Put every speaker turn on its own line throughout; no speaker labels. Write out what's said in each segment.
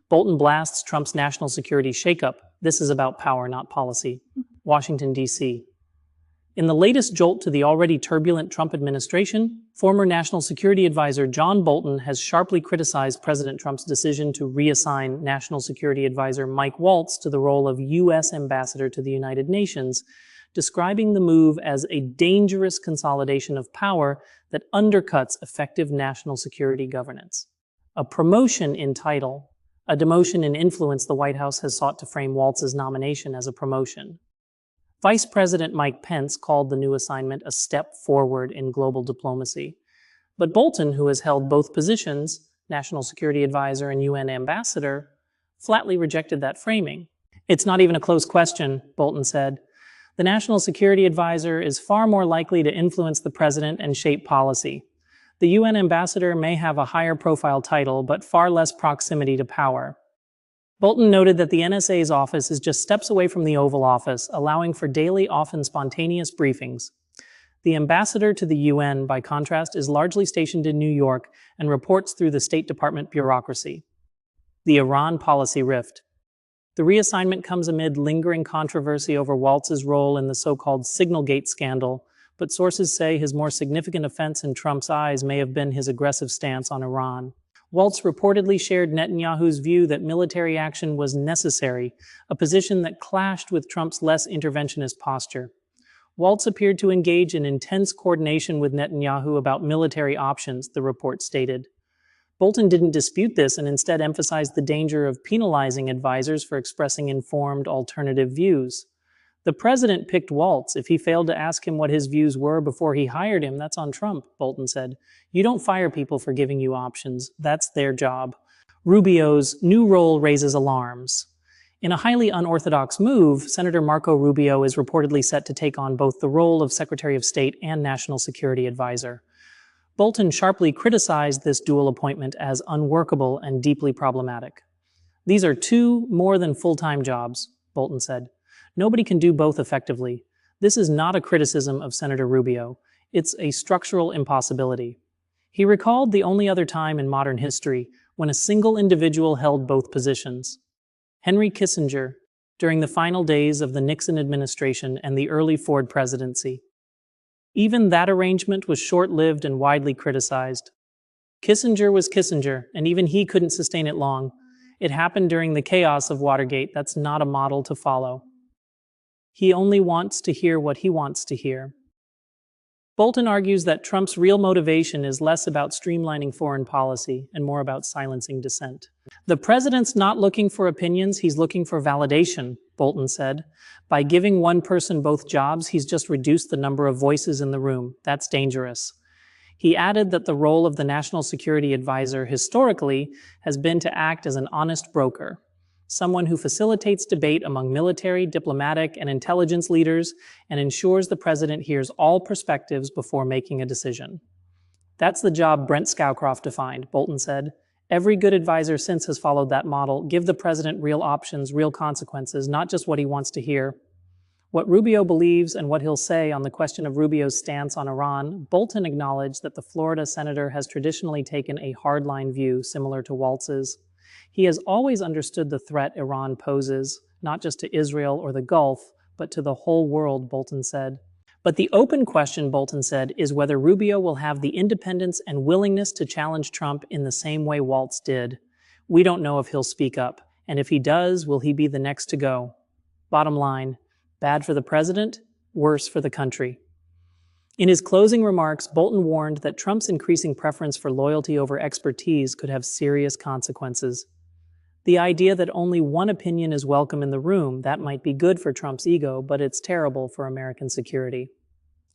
Bolton blasts Trump's national security shakeup. This is about power, not policy. Washington, D.C. In the latest jolt to the already turbulent Trump administration, former National Security Advisor John Bolton has sharply criticized President Trump's decision to reassign National Security Advisor Mike Waltz to the role of U.S. Ambassador to the United Nations, describing the move as a dangerous consolidation of power that undercuts effective national security governance. A promotion in title, a demotion in influence. The White House has sought to frame Waltz's nomination as a promotion. Vice President Mike Pence called the new assignment a step forward in global diplomacy. But Bolton, who has held both positions, National Security Advisor and UN Ambassador, flatly rejected that framing. "It's not even a close question," Bolton said. "The National Security Advisor is far more likely to influence the president and shape policy. The UN Ambassador may have a higher profile title, but far less proximity to power." Bolton noted that the NSA's office is just steps away from the Oval Office, allowing for daily, often spontaneous briefings. The ambassador to the UN, by contrast, is largely stationed in New York and reports through the State Department bureaucracy. The Iran policy rift. The reassignment comes amid lingering controversy over Waltz's role in the so-called Signalgate scandal, but sources say his more significant offense in Trump's eyes may have been his aggressive stance on Iran. Waltz reportedly shared Netanyahu's view that military action was necessary, a position that clashed with Trump's less interventionist posture. Waltz appeared to engage in intense coordination with Netanyahu about military options, the report stated. Bolton didn't dispute this and instead emphasized the danger of penalizing advisors for expressing informed alternative views. "The president picked Waltz. If he failed to ask him what his views were before he hired him, that's on Trump," Bolton said. "You don't fire people for giving you options. That's their job." Rubio's new role raises alarms. In a highly unorthodox move, Senator Marco Rubio is reportedly set to take on both the role of Secretary of State and National Security Advisor. Bolton sharply criticized this dual appointment as unworkable and deeply problematic. "These are two more than full-time jobs," Bolton said. "Nobody can do both effectively. This is not a criticism of Senator Rubio. It's a structural impossibility." He recalled the only other time in modern history when a single individual held both positions. Henry Kissinger, during the final days of the Nixon administration and the early Ford presidency. Even that arrangement was short-lived and widely criticized. Kissinger was Kissinger, and even he couldn't sustain it long. It happened during the chaos of Watergate. That's not a model to follow. He only wants to hear what he wants to hear. Bolton argues that Trump's real motivation is less about streamlining foreign policy and more about silencing dissent. "The president's not looking for opinions, he's looking for validation," Bolton said. "By giving one person both jobs, he's just reduced the number of voices in the room. That's dangerous." He added that the role of the National Security Advisor historically has been to act as an honest broker, someone who facilitates debate among military, diplomatic, and intelligence leaders and ensures the president hears all perspectives before making a decision. "That's the job Brent Scowcroft defined," Bolton said. "Every good advisor since has followed that model. Give the president real options, real consequences, not just what he wants to hear." What Rubio believes and what he'll say on the question of Rubio's stance on Iran, Bolton acknowledged that the Florida senator has traditionally taken a hardline view similar to Waltz's. He has always understood the threat Iran poses, not just to Israel or the Gulf, but to the whole world, Bolton said. But the open question, Bolton said, is whether Rubio will have the independence and willingness to challenge Trump in the same way Waltz did. "We don't know if he'll speak up, and if he does, will he be the next to go?" Bottom line, bad for the president, worse for the country. In his closing remarks, Bolton warned that Trump's increasing preference for loyalty over expertise could have serious consequences. The idea that only one opinion is welcome in the room, that might be good for Trump's ego, but it's terrible for American security.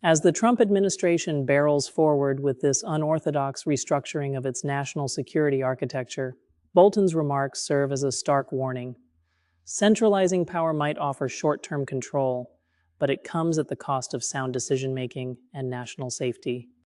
As the Trump administration barrels forward with this unorthodox restructuring of its national security architecture, Bolton's remarks serve as a stark warning. Centralizing power might offer short-term control, but it comes at the cost of sound decision-making and national safety.